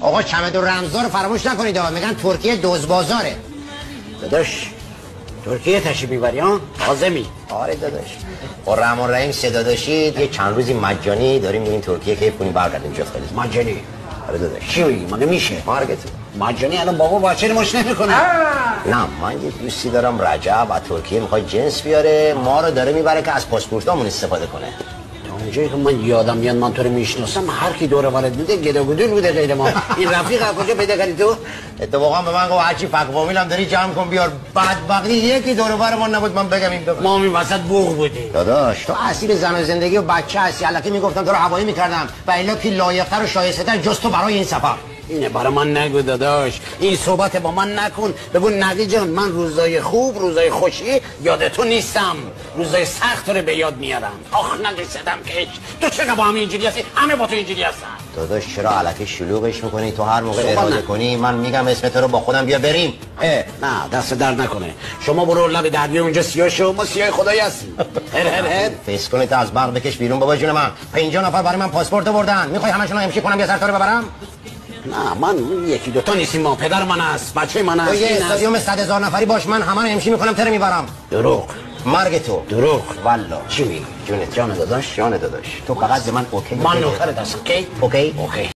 آقا چمدون رمزا رو فراموش نکنید. میگن ترکیه دوزبازاره. داداش ترکیه تشریف میبری ها؟ عازمی؟ آره داداش. با رحمان رحیم صدا داشتید یه چند روزی مجانی داریم میریم ترکیه که کنیم برگردیم جفت خالی. مجانی؟ آره داداش. چی میگی؟ مگه میشه؟ مارگت مجانی الان بابا بچه مش نمیکنه. نه من یه دوستی دارم رجب از ترکیه میخواد جنس بیاره، ما رو داره میبره که از پاسپورتامون استفاده کنه. اونجایی که من یادم میاد من تو رو میشناسم هر کی دور وارد بوده گداگودول بوده غیر ما. این رفیق از کجا پیدا کردی تو؟ اتفاقا به من گفت هرچی فک فامیلم داری جمع کن بیار. بدبختی یکی دور و بر ما نبود من بگم این بگم. ما می وسط بوق بودی. داداش تو اسیر زن و زندگی و بچه هستی. الکی میگفتم تو رو هوایی میکردم و الا کی لایق‌تر و شایسته‌تر جز تو برای این سفر. اینه برای من نگو داداش، این صحبت با من نکن. بگو نقی جان من روزای خوب روزای خوشی یاد تو نیستم، روزای سخت رو به یاد میارم. آخ نگیستم کش تو چرا با همین اینجوری هستی؟ همه با تو اینجوری هستن. داداش چرا علکی شلوغش میکنی؟ تو هر موقع اراده کنی من میگم اسم تو رو با خودم بیا بریم. نه دست در نکنه. شما برو لب دریا اونجا سیاه شو، ما سیاه خدایی هستیم. هر فیس کنی تا از باغ بکش بیرون بابا جون من. 50 نفر برای من پاسپورت بردن. میخوای همشون رو امشی کنم یا سرتاره ببرم؟ نه من یکی دوتا نیستیم، ما پدر من است، بچه من است. یه استادیوم 100,000 نفری باش من همه رو امشی میکنم تره میبرم. دروغ. مرگ تو دروغ. والله. چی میگی؟ جان داداش تو فقط به من اوکی. من نوکرت هستم. اوکی؟ اوکی. اوکی.